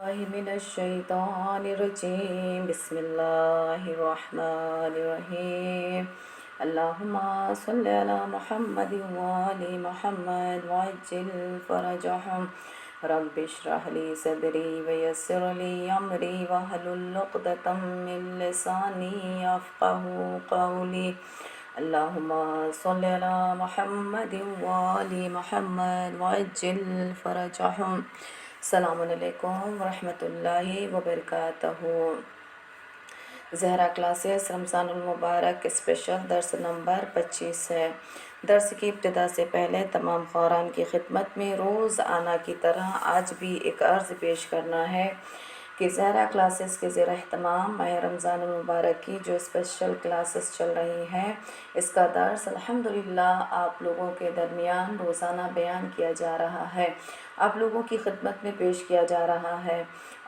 من الشيطان الرجيم بسم الله الرحمن الرحيم اللهم صل على محمد وآل محمد وعجل فرجهم رب اشرح لي صدري ويسر لي أمري واحلل عقدة من لساني يفقهوا قولي اللهم صل على محمد وآل محمد وعجل فرجهم السلام علیکم ورحمۃ اللہ وبرکاتہ۔ زہرا کلاسز رمضان المبارک اسپیشل درس نمبر 25 ہے۔ درس کی ابتدا سے پہلے تمام خوران کی خدمت میں روز آنا کی طرح آج بھی ایک عرض پیش کرنا ہے کہ زہرا کلاسز کے زیر اہتمام ماہ رمضان المبارک کی جو اسپیشل کلاسز چل رہی ہیں، اس کا درس الحمدللہ آپ لوگوں کے درمیان روزانہ بیان کیا جا رہا ہے، آپ لوگوں کی خدمت میں پیش کیا جا رہا ہے،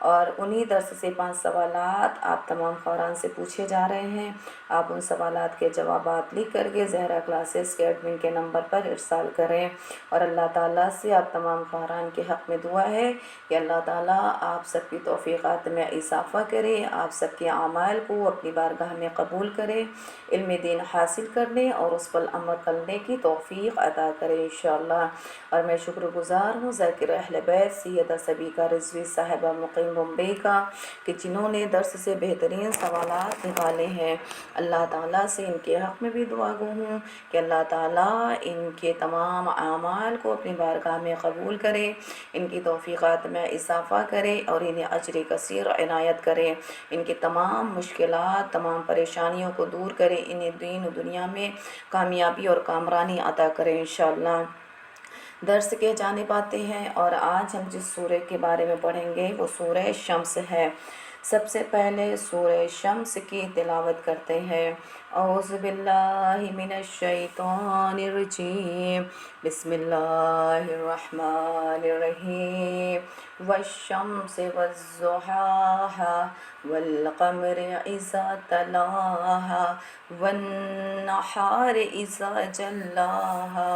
اور انہی درس سے 5 سوالات آپ تمام خوران سے پوچھے جا رہے ہیں۔ آپ ان سوالات کے جوابات لکھ کر کے زہرا کلاسز کے ایڈمن کے نمبر پر ارسال کریں، اور اللہ تعالیٰ سے آپ تمام خوران کے حق میں دعا ہے کہ اللہ تعالیٰ آپ سب کی توفیقات میں اضافہ کرے، آپ سب کے اعمال کو اپنی بارگاہ میں قبول کرے، علم دین حاصل کرنے اور اس پر عمل کرنے کی توفیق عطا کرے انشاءاللہ۔ اور میں شکر گزار ہوں ذاکر اہل بیت سیدہ سبیکہ رضوی صاحبہ مقیم بمبئی کا کہ جنہوں نے درس سے بہترین سوالات نکالے ہیں۔ اللہ تعالیٰ سے ان کے حق میں بھی دعا گو ہوں کہ اللہ تعالیٰ ان کے تمام اعمال کو اپنی بارگاہ میں قبول کرے، ان کی توفیقات میں اضافہ کرے اور انہیں اجر کثیر عنایت کرے، ان کی تمام مشکلات تمام پریشانیوں کو دور کرے، انہیں دین و دنیا میں کامیابی اور کامرانی عطا کرے انشاءاللہ۔ درس کے جانب آتے ہیں، اور آج ہم جس سورہ کے بارے میں پڑھیں گے وہ سورہ شمس ہے۔ سب سے پہلے سورہ شمس کی تلاوت کرتے ہیں۔ اعوذ باللہ من الشیطان الرجیم بسم اللہ الرحمن الرحیم والشمس والضحاہا والقمر اذا تلاہا والنہار اذا جلاہا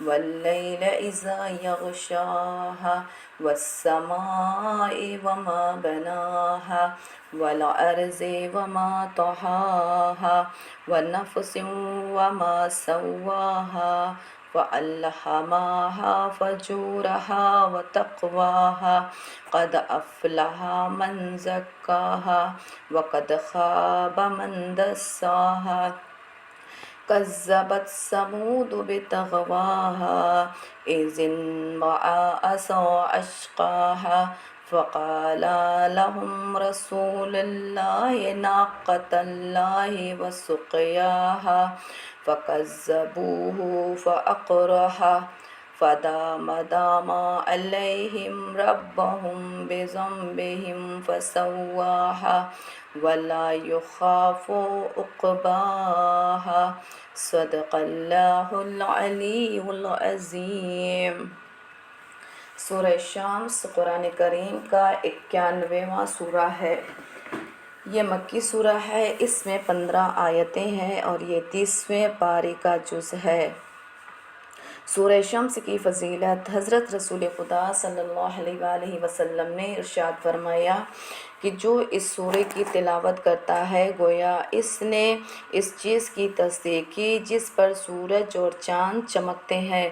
واللیل اذا یغشاہا والسماء وما بناہا والارض وما طحاها ونفس وما سواها فألهمها فجورها وتقواها قد أفلح من زكاها وقد خاب من دساها كذبت ثمود بطغواها إذ انبعث أشقاها فقال لهم رسول الله ناقة الله وسقياها فكذبوه فأقرها فدام عليهم ربهم بذنبهم فسواها ولا يخاف عقباها صدق اللہ العلی العظیم۔ سورہ شمس قرآن کریم کا 91واں سورہ ہے۔ یہ مکی سورہ ہے، اس میں 15 آیتیں ہیں اور یہ 30ویں پارے کا جز ہے۔ سورہ شمس کی فضیلت حضرت رسول خدا صلی اللہ علیہ وآلہ وسلم نے ارشاد فرمایا کہ جو اس سورہ کی تلاوت کرتا ہے گویا اس نے اس چیز کی تصدیق کی جس پر سورج اور چاند چمکتے ہیں،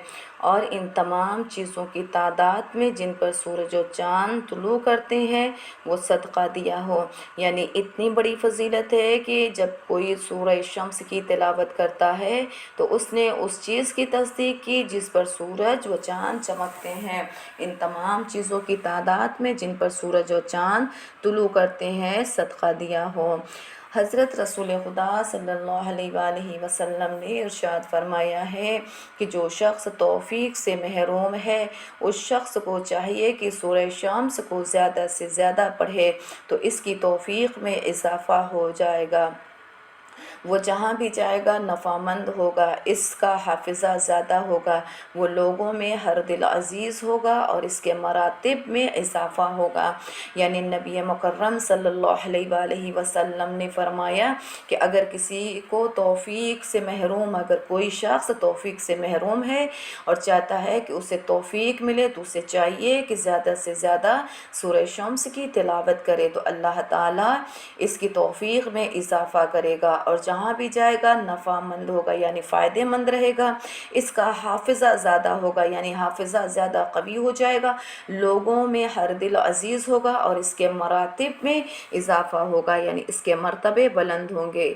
اور ان تمام چیزوں کی تعداد میں جن پر سورج اور چاند طلوع کرتے ہیں وہ صدقہ دیا ہو۔ یعنی اتنی بڑی فضیلت ہے کہ جب کوئی سورہ شمس کی تلاوت کرتا ہے تو اس نے اس چیز کی تصدیق کی جس پر سورج و چاند چمکتے ہیں، ان تمام چیزوں کی تعداد میں جن پر سورج اور چاند طلوع کرتے ہیں صدقہ دیا ہو۔ حضرت رسول خدا صلی اللہ علیہ وآلہ وسلم نے ارشاد فرمایا ہے کہ جو شخص توفیق سے محروم ہے اس شخص کو چاہیے کہ سورہ شمس کو زیادہ سے زیادہ پڑھے تو اس کی توفیق میں اضافہ ہو جائے گا۔ وہ جہاں بھی جائے گا نفع مند ہوگا، اس کا حافظہ زیادہ ہوگا، وہ لوگوں میں ہر دل عزیز ہوگا اور اس کے مراتب میں اضافہ ہوگا۔ یعنی نبی مکرم صلی اللہ علیہ وآلہ وسلم نے فرمایا کہ اگر کسی کو توفیق سے محروم، اگر کوئی شخص توفیق سے محروم ہے اور چاہتا ہے کہ اسے توفیق ملے تو اسے چاہیے کہ زیادہ سے زیادہ سورہ شمس کی تلاوت کرے، تو اللہ تعالیٰ اس کی توفیق میں اضافہ کرے گا اور جہاں بھی جائے گا نفع مند ہوگا، یعنی فائدہ مند رہے گا، اس کا حافظہ زیادہ ہوگا، یعنی حافظہ زیادہ قوی ہو جائے گا، لوگوں میں ہر دل عزیز ہوگا اور اس کے مراتب میں اضافہ ہوگا، یعنی اس کے مرتبے بلند ہوں گے۔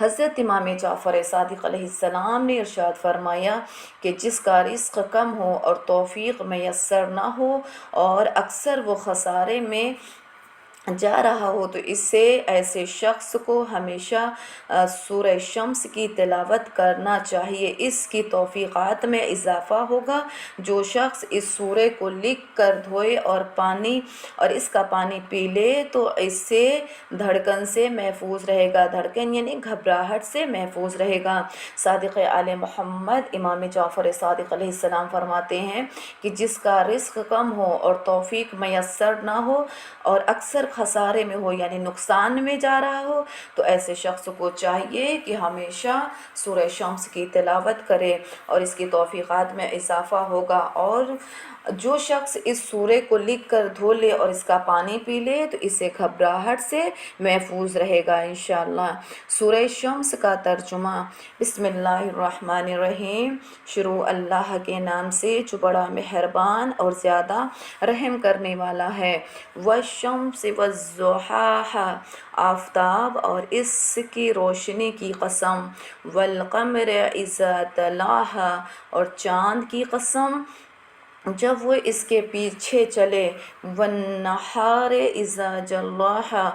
حضرت امام جعفر صادق علیہ السلام نے ارشاد فرمایا کہ جس کا رزق کم ہو اور توفیق میسر نہ ہو اور اکثر وہ خسارے میں جا رہا ہو تو اس سے ایسے شخص کو ہمیشہ سورہ شمس کی تلاوت کرنا چاہیے، اس کی توفیقات میں اضافہ ہوگا۔ جو شخص اس سورہ کو لکھ کر دھوئے اور اس کا پانی پی لے تو اس سے دھڑکن سے محفوظ رہے گا، دھڑکن یعنی گھبراہٹ سے محفوظ رہے گا۔ صادق آل محمد امام جعفر صادق علیہ السلام فرماتے ہیں کہ جس کا رزق کم ہو اور توفیق میسر نہ ہو اور اکثر خسارے میں ہو، یعنی نقصان میں جا رہا ہو، تو ایسے شخص کو چاہیے کہ ہمیشہ سورہ شمس کی تلاوت کرے اور اس کی توفیقات میں اضافہ ہوگا۔ اور جو شخص اس سورے کو لکھ کر دھو لے اور اس کا پانی پی لے تو اسے گھبراہٹ سے محفوظ رہے گا انشاءاللہ۔ سورہ شمس کا ترجمہ۔ بسم اللہ الرحمن الرحیم۔ شروع اللہ کے نام سے جو بڑا مہربان اور زیادہ رحم کرنے والا ہے۔ والشمس والضحاها، آفتاب اور اس کی روشنی کی قسم۔ والقمر اذا تلاها، اور چاند کی قسم جب وہ اس کے پیچھے چلے۔ والنہار اذا جلاها،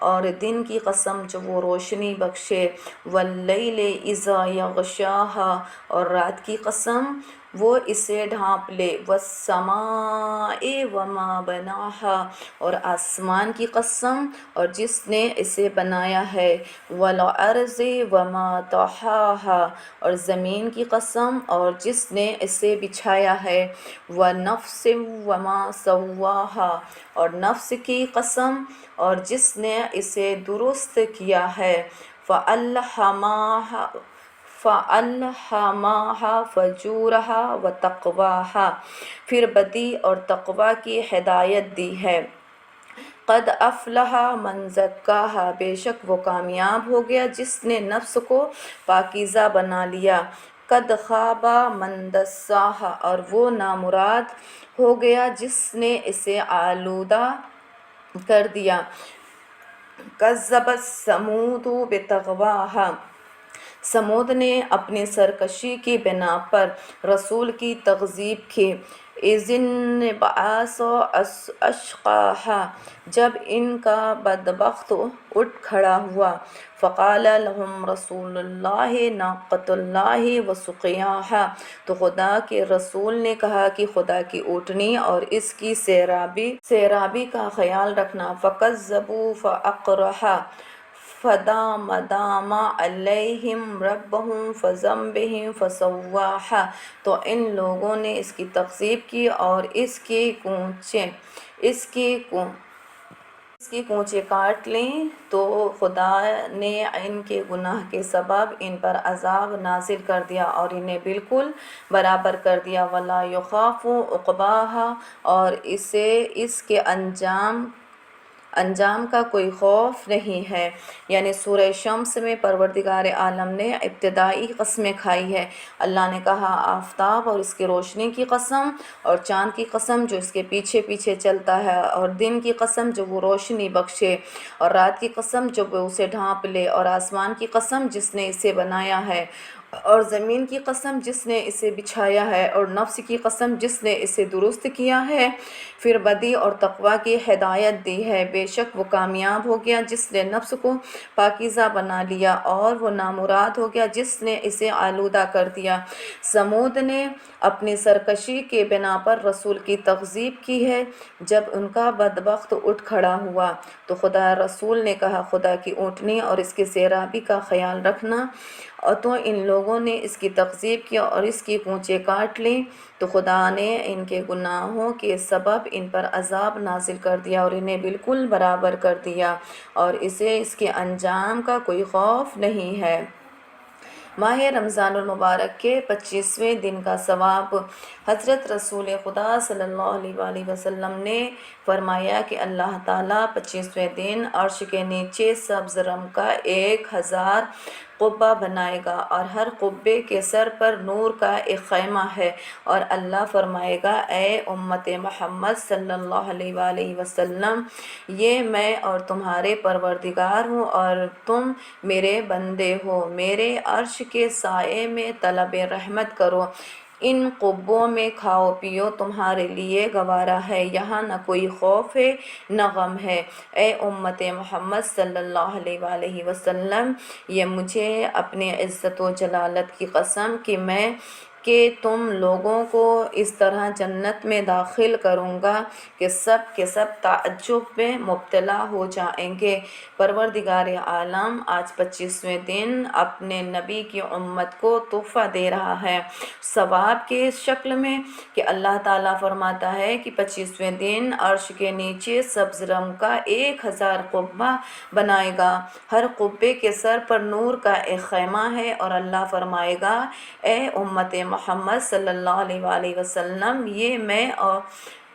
اور دن کی قسم جب وہ روشنی بخشے۔ واللیل اذا یغشاها، اور رات کی قسم وہ اسے ڈھانپ لے۔ والسماء وما بناها، اور آسمان کی قسم اور جس نے اسے بنایا ہے۔ والارض وما طحاها، اور زمین کی قسم اور جس نے اسے بچھایا ہے۔ ونفس وما سواها، اور نفس کی قسم اور جس نے اسے درست کیا ہے۔ فَأَلْهَمَهَا فُجُورَهَا وَتَقْوَاهَا، پھر بدی اور تقوی کی ہدایت دی ہے۔ قد افلح من زکاها، بے شک وہ کامیاب ہو گیا جس نے نفس کو پاکیزہ بنا لیا۔ قد خاب من دساها، اور وہ نامراد ہو گیا جس نے اسے آلودہ کر دیا۔ کذبت ثمود بطغواها، سمود نے اپنی سرکشی کی بنا پر رسول کی تکذیب کی۔ اذ انبعث اشقاها، جب ان کا بدبخت اٹھ کھڑا ہوا۔ فقال لهم رسول اللہ ناقۃ اللہ وسقیاها، تو خدا کے رسول نے کہا کہ خدا کی اونٹنی اور اس کی سیرابی کا خیال رکھنا۔ فکذبوا فعقروها، فدام علیہم ربہم بذنبہم فسواها، تو ان لوگوں نے اس کی تکذیب کی اور اس کی کونچیں کاٹ لیں، تو خدا نے ان کے گناہ کے سبب ان پر عذاب نازل کر دیا اور انہیں بالکل برابر کر دیا۔ ولا یخاف عقباها، اور اسے اس کے انجام کا کوئی خوف نہیں ہے۔ یعنی سورہ شمس میں پروردگار عالم نے ابتدائی قسمیں کھائی ہے۔ اللہ نے کہا آفتاب اور اس کی روشنی کی قسم، اور چاند کی قسم جو اس کے پیچھے پیچھے چلتا ہے، اور دن کی قسم جو وہ روشنی بخشے، اور رات کی قسم جو وہ اسے ڈھانپ لے، اور آسمان کی قسم جس نے اسے بنایا ہے۔ اور زمین کی قسم جس نے اسے بچھایا ہے، اور نفس کی قسم جس نے اسے درست کیا ہے، پھر بدی اور تقوی کی ہدایت دی ہے۔ بے شک وہ کامیاب ہو گیا جس نے نفس کو پاکیزہ بنا لیا، اور وہ نامراد ہو گیا جس نے اسے آلودہ کر دیا۔ سمود نے اپنی سرکشی کے بنا پر رسول کی تکذیب کی ہے۔ جب ان کا بدبخت اٹھ کھڑا ہوا تو خدا رسول نے کہا، خدا کی اونٹنی اور اس کی سیرابی کا خیال رکھنا، اور تو ان لوگوں نے اس کی تکذیب کیا اور اس کی پونچھیں کاٹ لیں، تو خدا نے ان کے گناہوں کے سبب ان پر عذاب نازل کر دیا اور انہیں بالکل برابر کر دیا، اور اسے اس کے انجام کا کوئی خوف نہیں ہے۔ ماہ رمضان المبارک کے 25ویں دن کا ثواب۔ حضرت رسول خدا صلی اللہ علیہ وآلہ وسلم نے فرمایا کہ اللہ تعالیٰ 25ویں دن عرش کے نیچے سبز رنگ کا 1000 قبہ بنائے گا، اور ہر قبے کے سر پر نور کا ایک خیمہ ہے، اور اللہ فرمائے گا، اے امت محمد صلی اللہ علیہ وآلہ وسلم، یہ میں اور تمہارے پروردگار ہوں اور تم میرے بندے ہو، میرے عرش کے سائے میں طلب رحمت کرو، ان قبوں میں کھاؤ پیو، تمہارے لیے گوارا ہے، یہاں نہ کوئی خوف ہے نہ غم ہے۔ اے امت محمد صلی اللہ علیہ وآلہ وسلم، یہ مجھے اپنی عزت و جلالت کی قسم کہ تم لوگوں کو اس طرح جنت میں داخل کروں گا کہ سب کے سب تعجب میں مبتلا ہو جائیں گے۔ پروردگار عالم آج 25ویں دن اپنے نبی کی امت کو تحفہ دے رہا ہے ثواب کے شکل میں، کہ اللہ تعالیٰ فرماتا ہے کہ 25ویں دن عرش کے نیچے سبز رنگ کا 1000 قبہ بنائے گا، ہر قبے کے سر پر نور کا ایک خیمہ ہے، اور اللہ فرمائے گا، اے امت محمد صلی اللہ علیہ وآلہ وسلم،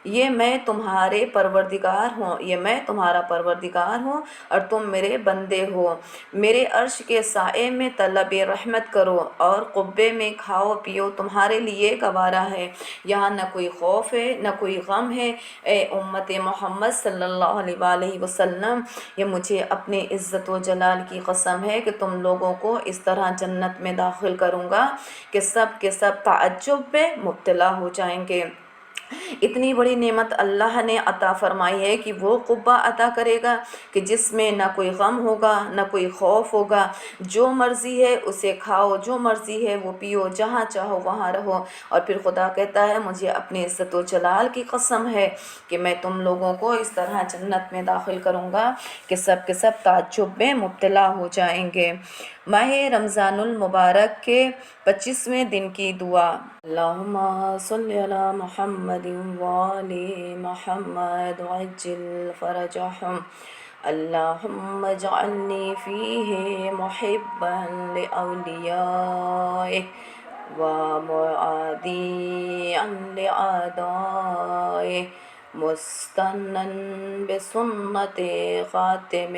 یہ میں تمہارے پروردگار ہوں، یہ میں تمہارا پروردگار ہوں اور تم میرے بندے ہو، میرے عرش کے سائے میں طلب رحمت کرو اور قبے میں کھاؤ پیو، تمہارے لیے گوارا ہے، یہاں نہ کوئی خوف ہے نہ کوئی غم ہے۔ اے امت محمد صلی اللہ علیہ وآلہ وسلم، یہ مجھے اپنے عزت و جلال کی قسم ہے کہ تم لوگوں کو اس طرح جنت میں داخل کروں گا کہ سب کے سب تعجب میں مبتلا ہو جائیں گے۔ اتنی بڑی نعمت اللہ نے عطا فرمائی ہے کہ وہ قبہ عطا کرے گا کہ جس میں نہ کوئی غم ہوگا نہ کوئی خوف ہوگا، جو مرضی ہے اسے کھاؤ، جو مرضی ہے وہ پیو، جہاں چاہو وہاں رہو۔ اور پھر خدا کہتا ہے، مجھے اپنے عزت و جلال کی قسم ہے کہ میں تم لوگوں کو اس طرح جنت میں داخل کروں گا کہ سب کے سب تعجب میں مبتلا ہو جائیں گے۔ ماہ رمضان المبارک کے 25ویں دن کی دعا۔ اللہم صلی علی محمد وآل محمد وعجل فرجہم، اللہم اجعلنی فیہ محبا لأولیائک ومعادیا لأعدائک، مستنا بسنت خاتم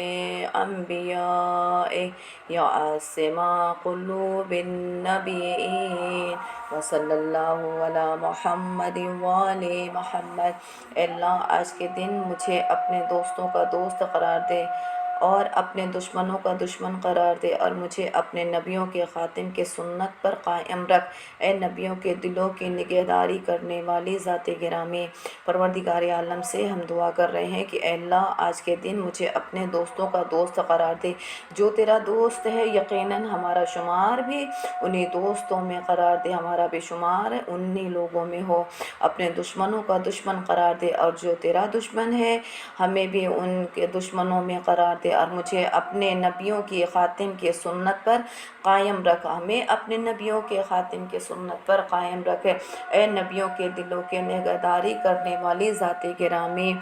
انبیائک، یا عاصم قلوب النبیین، وصلی اللہ علی محمد وآل محمد۔ اے اللہ، آج کے دن مجھے اپنے دوستوں کا دوست قرار دے اور اپنے دشمنوں کا دشمن قرار دے، اور مجھے اپنے نبیوں کے خاتم کے سنت پر قائم رکھ۔ اے نبیوں کے دلوں کی نگہداری کرنے والی ذات گرامی، پروردگار عالم سے ہم دعا کر رہے ہیں کہ اے اللہ، آج کے دن مجھے اپنے دوستوں کا دوست قرار دے۔ جو تیرا دوست ہے یقیناً ہمارا شمار بھی انہی دوستوں میں قرار دے، ہمارا بھی شمار انہی لوگوں میں ہو۔ اپنے دشمنوں کا دشمن قرار دے، اور جو تیرا دشمن ہے ہمیں بھی ان کے دشمنوں میں قرار دے، اور مجھے اپنے نبیوں کی خاتم کے سنت پر قائم رکھ، ہمیں اپنے نبیوں کے خاتم کے سنت پر قائم رکھے۔ اے نبیوں کے دلوں کے نگہداری کرنے والی ذات گرامی،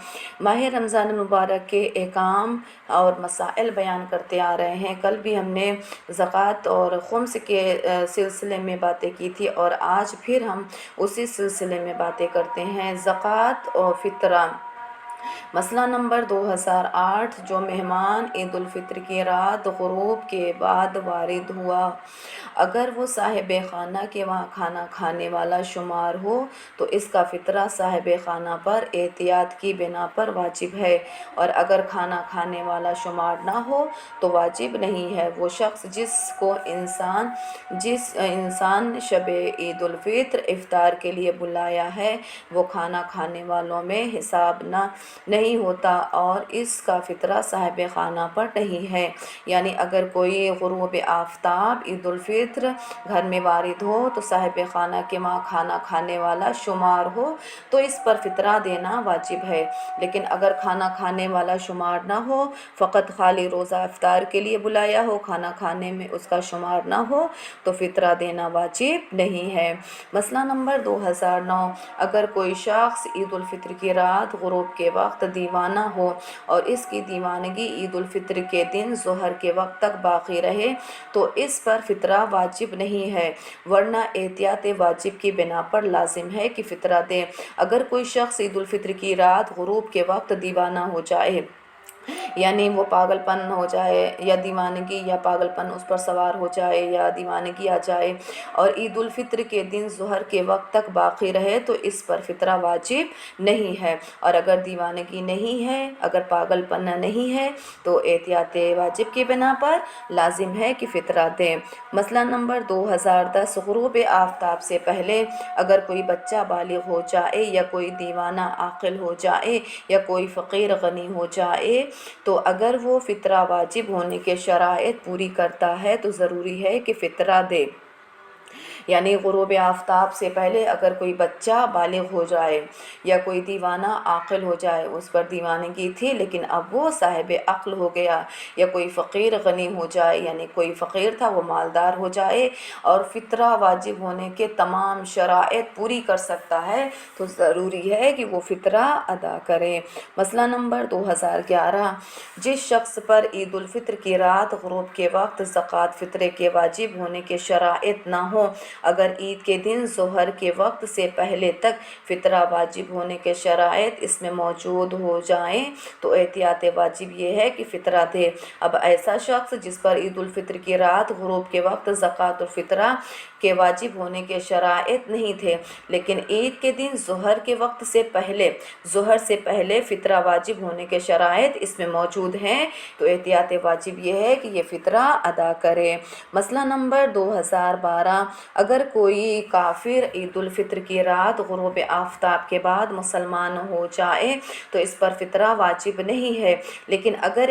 ماہ رمضان المبارک کے احکام اور مسائل بیان کرتے آ رہے ہیں۔ کل بھی ہم نے زکوٰۃ اور خمس کے سلسلے میں باتیں کی تھی، اور آج پھر ہم اسی سلسلے میں باتیں کرتے ہیں۔ زکوٰۃ اور فطرہ، مسئلہ نمبر 2008، جو مہمان عید الفطر کی رات غروب کے بعد وارد ہوا، اگر وہ صاحب خانہ کے وہاں کھانا کھانے والا شمار ہو تو اس کا فطرہ صاحب خانہ پر احتیاط کی بنا پر واجب ہے، اور اگر کھانا کھانے والا شمار نہ ہو تو واجب نہیں ہے۔ وہ شخص جس انسان شب عید الفطر افطار کے لیے بلایا ہے وہ کھانا کھانے والوں میں حساب نہیں ہوتا اور اس کا فطرہ صاحب خانہ پر نہیں ہے۔ یعنی اگر کوئی غروب آفتاب عید الفطر گھر میں وارد ہو تو صاحب خانہ کے وہاں کھانا کھانے والا شمار ہو تو اس پر فطرہ دینا واجب ہے، لیکن اگر کھانا کھانے والا شمار نہ ہو، فقط خالی روزہ افطار کے لیے بلایا ہو، کھانا کھانے میں اس کا شمار نہ ہو تو فطرہ دینا واجب نہیں ہے۔ مسئلہ نمبر 2009، اگر کوئی شخص عید الفطر کی رات غروب کے وقت دیوانہ ہو اور اس کی دیوانگی عید الفطر کے دن ظہر کے وقت تک باقی رہے تو اس پر فطرہ واجب نہیں ہے، ورنہ احتیاط واجب کی بنا پر لازم ہے کہ فطرہ دے۔ اگر کوئی شخص عید الفطر کی رات غروب کے وقت دیوانہ ہو جائے، یعنی وہ پاگل پن ہو جائے یا دیوانگی یا پاگل پن اس پر سوار ہو جائے یا دیوانگی آ جائے اور عید الفطر کے دن ظہر کے وقت تک باقی رہے تو اس پر فطرہ واجب نہیں ہے، اور اگر دیوانگی نہیں ہے، اگر پاگل پن نہیں ہے تو احتیاط واجب کی بنا پر لازم ہے کہ فطرہ دیں۔ مسئلہ نمبر 2010، غروب آفتاب سے پہلے اگر کوئی بچہ بالغ ہو جائے یا کوئی دیوانہ عاقل ہو جائے یا کوئی فقیر غنی ہو جائے تو اگر وہ فطرہ واجب ہونے کے شرائط پوری کرتا ہے تو ضروری ہے کہ فطرہ دے۔ یعنی غروب آفتاب سے پہلے اگر کوئی بچہ بالغ ہو جائے یا کوئی دیوانہ عاقل ہو جائے، اس پر دیوانگی تھی لیکن اب وہ صاحب عقل ہو گیا، یا کوئی فقیر غنی ہو جائے، یعنی کوئی فقیر تھا وہ مالدار ہو جائے اور فطرہ واجب ہونے کے تمام شرائط پوری کر سکتا ہے تو ضروری ہے کہ وہ فطرہ ادا کرے۔ مسئلہ نمبر 2011، جس شخص پر عید الفطر کی رات غروب کے وقت زکوٰۃ فطرے کے واجب ہونے کے شرائط نہ ہوں، اگر عید کے دن ظہر کے وقت سے پہلے تک فطرہ واجب ہونے کے شرائط اس میں موجود ہو جائیں تو احتیاط واجب یہ ہے کہ فطرہ دے۔ اب ایسا شخص جس پر عید الفطر کی رات غروب کے وقت زکوٰۃ الفطرہ کے واجب ہونے کے شرائط نہیں تھے لیکن عید کے دن ظہر کے وقت سے پہلے فطرہ واجب ہونے کے شرائط اس میں موجود ہیں تو احتیاط واجب یہ ہے کہ یہ فطرہ ادا کرے۔ مسئلہ نمبر 2012، اگر کوئی کافر عید الفطر کی رات غروب آفتاب کے بعد مسلمان ہو جائے تو اس پر فطرہ واجب نہیں ہے، لیکن اگر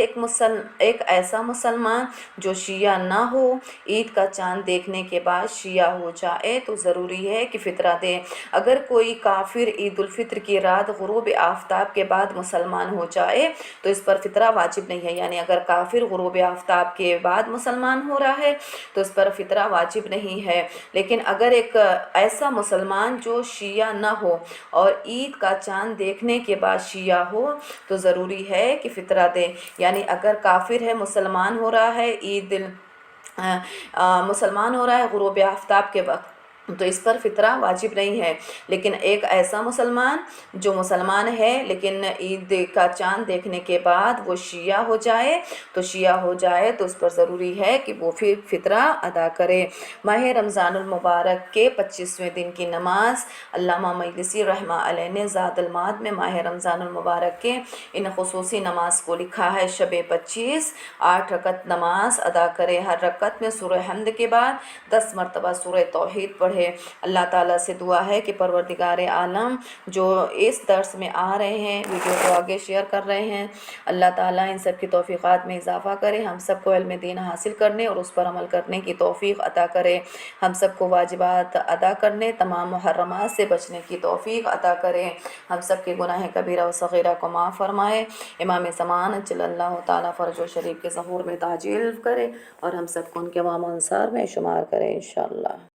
ایک ایسا مسلمان جو شیعہ نہ ہو عید کا چاند دیکھنے کے بعد شیعہ ہو جائے تو ضروری ہے کہ فطرہ دے۔ اگر کوئی کافر عید الفطر کی رات غروب آفتاب کے بعد مسلمان ہو جائے تو اس پر فطرہ واجب نہیں ہے، یعنی اگر کافر غروب آفتاب کے بعد مسلمان ہو رہا ہے تو اس پر فطرہ واجب نہیں ہے، لیکن اگر ایک ایسا مسلمان جو شیعہ نہ ہو اور عید کا چاند دیکھنے کے بعد شیعہ ہو تو ضروری ہے کہ فطرہ دے۔ یعنی اگر کافر ہے مسلمان ہو رہا ہے غروب آفتاب کے وقت تو اس پر فطرہ واجب نہیں ہے، لیکن ایک ایسا مسلمان جو مسلمان ہے لیکن عید کا چاند دیکھنے کے بعد وہ شیعہ ہو جائے تو اس پر ضروری ہے کہ وہ پھر فطرہ ادا کرے۔ ماہ رمضان المبارک کے 25ویں دن کی نماز، علامہ مجلسی رحمہ علیہ نے زاد المعاد میں ماہ رمضان المبارک کے ان خصوصی نماز کو لکھا ہے: شب 25 8 رکعت نماز ادا کرے، ہر رکعت میں سورہ حمد کے بعد 10 مرتبہ سورہ توحید پڑھے۔ اللہ تعالیٰ سے دعا ہے کہ پروردگار عالم جو اس درس میں آ رہے ہیں، ویڈیو کو آگے شیئر کر رہے ہیں، اللہ تعالیٰ ان سب کی توفیقات میں اضافہ کرے، ہم سب کو علم دین حاصل کرنے اور اس پر عمل کرنے کی توفیق عطا کرے، ہم سب کو واجبات ادا کرنے، تمام محرمات سے بچنے کی توفیق عطا کرے، ہم سب کے گناہ کبیرہ و صغیرہ کو معاف فرمائے، امام زمان اجل اللہ تعالیٰ فرج و شریف کے ظہور میں تعجیل کرے اور ہم سب کو ان کے امام انصار میں شمار کرے انشاءاللہ۔